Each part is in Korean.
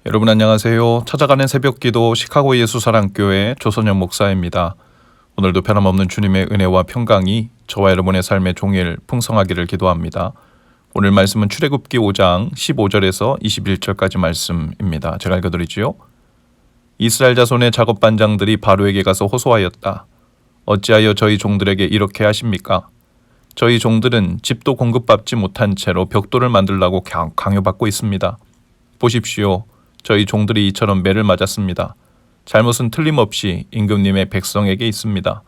여러분 안녕하세요. 찾아가는 새벽기도 시카고 예수사랑교회 조선영 목사입니다. 오늘도 변함없는 주님의 은혜와 평강이 저와 여러분의 삶의 종일 풍성하기를 기도합니다. 오늘 말씀은 출애굽기 5장 15절에서 21절까지 말씀입니다. 제가 읽어드리지요. 이스라엘 자손의 작업반장들이 바로에게 가서 호소하였다. 어찌하여 저희 종들에게 이렇게 하십니까? 저희 종들은 집도 공급받지 못한 채로 벽돌을 만들라고 강요받고 있습니다. 보십시오. 저희 종들이 이처럼 매를 맞았습니다. 잘못은 틀림없이 임금님의 백성에게 있습니다.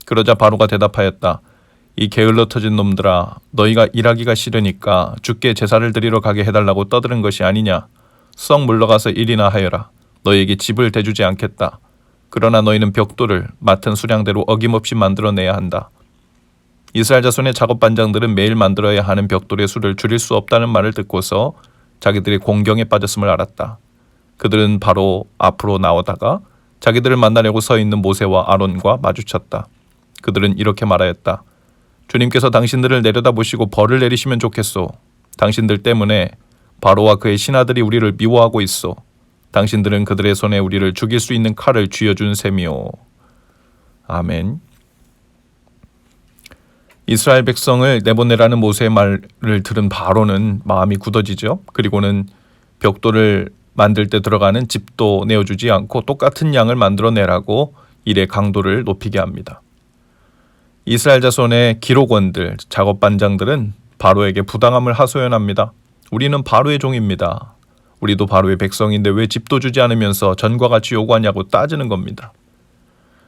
그러자 바로가 대답하였다. 이 게을러 터진 놈들아, 너희가 일하기가 싫으니까 주께 제사를 드리러 가게 해달라고 떠드는 것이 아니냐. 썩 물러가서 일이나 하여라. 너희에게 집을 대주지 않겠다. 그러나 너희는 벽돌을 맡은 수량대로 어김없이 만들어내야 한다. 이스라엘 자손의 작업반장들은 매일 만들어야 하는 벽돌의 수를 줄일 수 없다는 말을 듣고서 자기들이 공경에 빠졌음을 알았다. 그들은 바로 앞으로 나오다가 자기들을 만나려고 서 있는 모세와 아론과 마주쳤다. 그들은 이렇게 말하였다. 주님께서 당신들을 내려다보시고 벌을 내리시면 좋겠소. 당신들 때문에 바로와 그의 신하들이 우리를 미워하고 있소. 당신들은 그들의 손에 우리를 죽일 수 있는 칼을 쥐어준 셈이오. 아멘. 이스라엘 백성을 내보내라는 모세의 말을 들은 바로는 마음이 굳어지죠. 그리고는 벽돌을 만들 때 들어가는 집도 내어주지 않고 똑같은 양을 만들어내라고 일의 강도를 높이게 합니다. 이스라엘 자손의 기록원들, 작업반장들은 바로에게 부당함을 하소연합니다. 우리는 바로의 종입니다. 우리도 바로의 백성인데 왜 집도 주지 않으면서 전과 같이 요구하냐고 따지는 겁니다.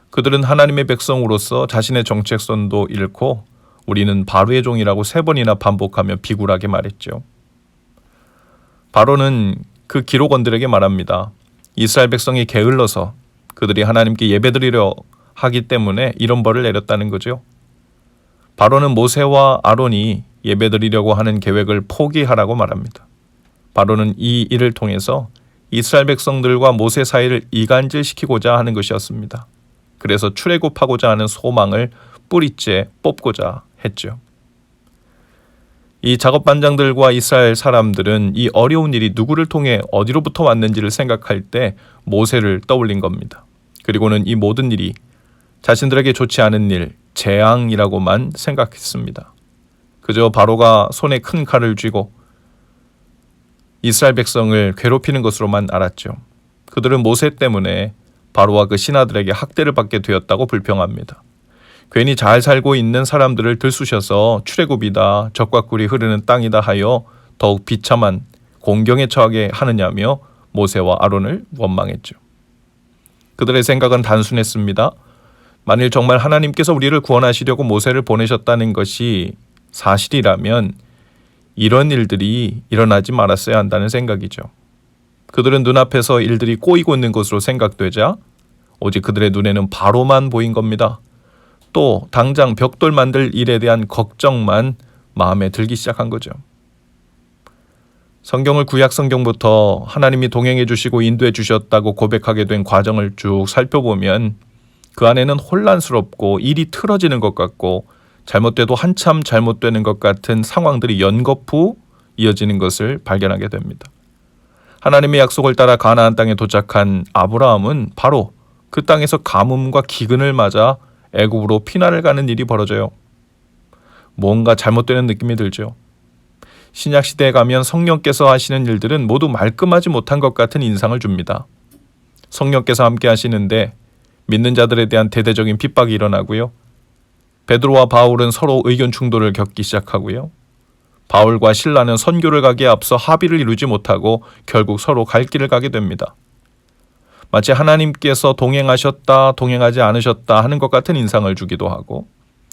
그들은 하나님의 백성으로서 자신의 정체성도 잃고 우리는 바로의 종이라고 3번이나 반복하며 비굴하게 말했죠. 바로는 그 기록원들에게 말합니다. 이스라엘 백성이 게을러서 그들이 하나님께 예배드리려 하기 때문에 이런 벌을 내렸다는 거죠. 바로는 모세와 아론이 예배드리려고 하는 계획을 포기하라고 말합니다. 바로는 이 일을 통해서 이스라엘 백성들과 모세 사이를 이간질시키고자 하는 것이었습니다. 그래서 출애굽하고자 하는 소망을 뿌리째 뽑고자 했죠. 이 작업반장들과 이스라엘 사람들은 이 어려운 일이 누구를 통해 어디로부터 왔는지를 생각할 때 모세를 떠올린 겁니다. 그리고는 이 모든 일이 자신들에게 좋지 않은 일, 재앙이라고만 생각했습니다. 그저 바로가 손에 큰 칼을 쥐고 이스라엘 백성을 괴롭히는 것으로만 알았죠. 그들은 모세 때문에 바로와 그 신하들에게 학대를 받게 되었다고 불평합니다. 괜히 잘 살고 있는 사람들을 들쑤셔서 출애굽이다, 적과 꿀이 흐르는 땅이다 하여 더욱 비참한 공경에 처하게 하느냐며 모세와 아론을 원망했죠. 그들의 생각은 단순했습니다. 만일 정말 하나님께서 우리를 구원하시려고 모세를 보내셨다는 것이 사실이라면 이런 일들이 일어나지 말았어야 한다는 생각이죠. 그들은 눈앞에서 일들이 꼬이고 있는 것으로 생각되자 오직 그들의 눈에는 바로만 보인 겁니다. 또 당장 벽돌 만들 일에 대한 걱정만 마음에 들기 시작한 거죠. 성경을 구약 성경부터 하나님이 동행해 주시고 인도해 주셨다고 고백하게 된 과정을 쭉 살펴보면 그 안에는 혼란스럽고 일이 틀어지는 것 같고 잘못돼도 한참 잘못되는 것 같은 상황들이 연거푸 이어지는 것을 발견하게 됩니다. 하나님의 약속을 따라 가나안 땅에 도착한 아브라함은 바로 그 땅에서 가뭄과 기근을 맞아 애굽으로 피난을 가는 일이 벌어져요. 뭔가 잘못되는 느낌이 들죠. 신약시대에 가면 성령께서 하시는 일들은 모두 말끔하지 못한 것 같은 인상을 줍니다. 성령께서 함께 하시는데 믿는 자들에 대한 대대적인 핍박이 일어나고요. 베드로와 바울은 서로 의견 충돌을 겪기 시작하고요. 바울과 실라는 선교를 가기에 앞서 합의를 이루지 못하고 결국 서로 갈 길을 가게 됩니다. 마치 하나님께서 동행하셨다, 동행하지 않으셨다 하는 것 같은 인상을 주기도 하고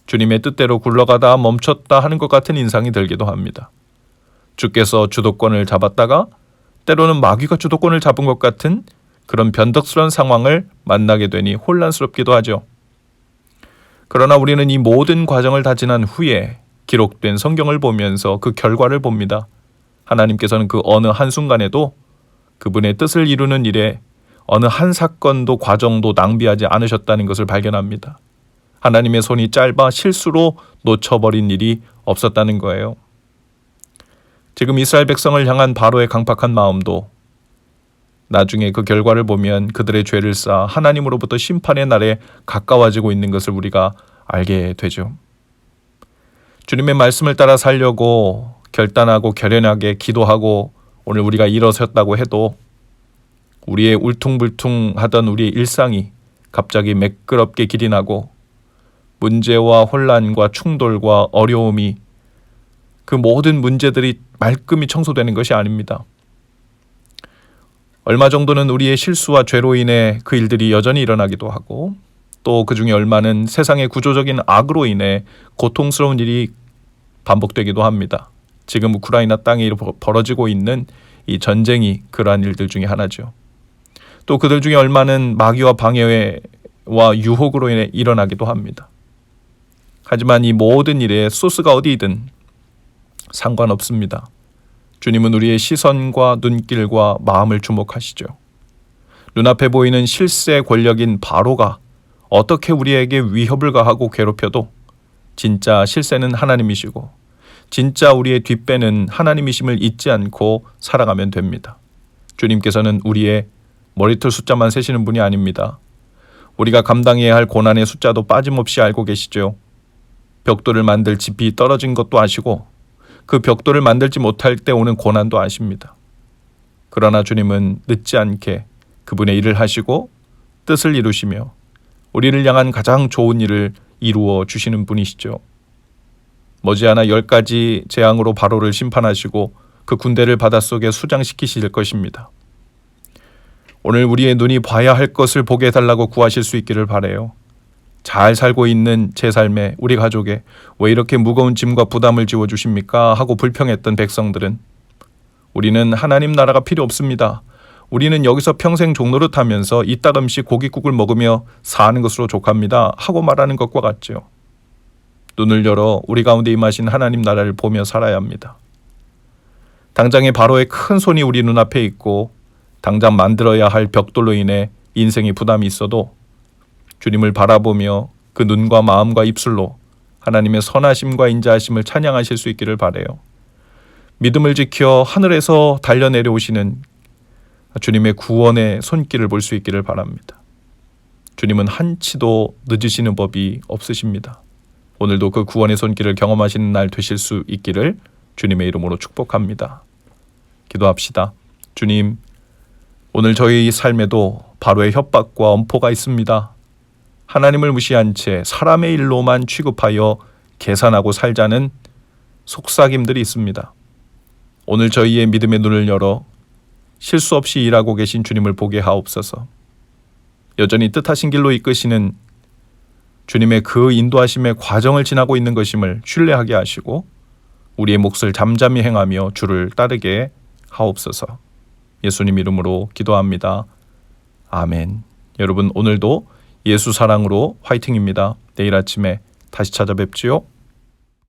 주님의 뜻대로 굴러가다 멈췄다 하는 것 같은 인상이 들기도 합니다. 주께서 주도권을 잡았다가 때로는 마귀가 주도권을 잡은 것 같은 그런 변덕스러운 상황을 만나게 되니 혼란스럽기도 하죠. 그러나 우리는 이 모든 과정을 다 지난 후에 기록된 성경을 보면서 그 결과를 봅니다. 하나님께서는 그 어느 한순간에도 그분의 뜻을 이루는 일에 어느 한 사건도 과정도 낭비하지 않으셨다는 것을 발견합니다. 하나님의 손이 짧아 실수로 놓쳐버린 일이 없었다는 거예요. 지금 이스라엘 백성을 향한 바로의 강팍한 마음도 나중에 그 결과를 보면 그들의 죄를 쌓아 하나님으로부터 심판의 날에 가까워지고 있는 것을 우리가 알게 되죠. 주님의 말씀을 따라 살려고 결단하고 결연하게 기도하고 오늘 우리가 일어섰다고 해도 우리의 울퉁불퉁하던 우리의 일상이 갑자기 매끄럽게 길이 나고 문제와 혼란과 충돌과 어려움이 그 모든 문제들이 말끔히 청소되는 것이 아닙니다. 얼마 정도는 우리의 실수와 죄로 인해 그 일들이 여전히 일어나기도 하고 또 그 중에 얼마는 세상의 구조적인 악으로 인해 고통스러운 일이 반복되기도 합니다. 지금 우크라이나 땅에 벌어지고 있는 이 전쟁이 그러한 일들 중에 하나죠. 또 그들 중에 얼마는 마귀와 방해와 유혹으로 인해 일어나기도 합니다. 하지만 이 모든 일에 소스가 어디이든 상관없습니다. 주님은 우리의 시선과 눈길과 마음을 주목하시죠. 눈앞에 보이는 실세 권력인 바로가 어떻게 우리에게 위협을 가하고 괴롭혀도 진짜 실세는 하나님이시고 진짜 우리의 뒷배는 하나님이심을 잊지 않고 살아가면 됩니다. 주님께서는 우리의 머리털 숫자만 세시는 분이 아닙니다. 우리가 감당해야 할 고난의 숫자도 빠짐없이 알고 계시죠. 벽돌을 만들 집이 떨어진 것도 아시고 그 벽돌을 만들지 못할 때 오는 고난도 아십니다. 그러나 주님은 늦지 않게 그분의 일을 하시고 뜻을 이루시며 우리를 향한 가장 좋은 일을 이루어 주시는 분이시죠. 머지않아 10가지 재앙으로 바로를 심판하시고 그 군대를 바닷속에 수장시키실 것입니다. 오늘 우리의 눈이 봐야 할 것을 보게 해달라고 구하실 수 있기를 바라요. 잘 살고 있는 제 삶에 우리 가족에 왜 이렇게 무거운 짐과 부담을 지워주십니까? 하고 불평했던 백성들은 우리는 하나님 나라가 필요 없습니다. 우리는 여기서 평생 종노릇하면서 이따금씩 고깃국을 먹으며 사는 것으로 족합니다. 하고 말하는 것과 같죠. 눈을 열어 우리 가운데 임하신 하나님 나라를 보며 살아야 합니다. 당장의 바로의 큰 손이 우리 눈앞에 있고 당장 만들어야 할 벽돌로 인해 인생의 부담이 있어도 주님을 바라보며 그 눈과 마음과 입술로 하나님의 선하심과 인자하심을 찬양하실 수 있기를 바라요. 믿음을 지켜 하늘에서 달려내려오시는 주님의 구원의 손길을 볼 수 있기를 바랍니다. 주님은 한치도 늦으시는 법이 없으십니다. 오늘도 그 구원의 손길을 경험하시는 날 되실 수 있기를 주님의 이름으로 축복합니다. 기도합시다. 주님, 오늘 저희 삶에도 바로의 협박과 엄포가 있습니다. 하나님을 무시한 채 사람의 일로만 취급하여 계산하고 살자는 속삭임들이 있습니다. 오늘 저희의 믿음의 눈을 열어 실수 없이 일하고 계신 주님을 보게 하옵소서. 여전히 뜻하신 길로 이끄시는 주님의 그 인도하심의 과정을 지나고 있는 것임을 신뢰하게 하시고 우리의 몫을 잠잠히 행하며 주를 따르게 하옵소서. 예수님 이름으로 기도합니다. 아멘. 여러분 오늘도 예수 사랑으로 화이팅입니다. 내일 아침에 다시 찾아뵙지요.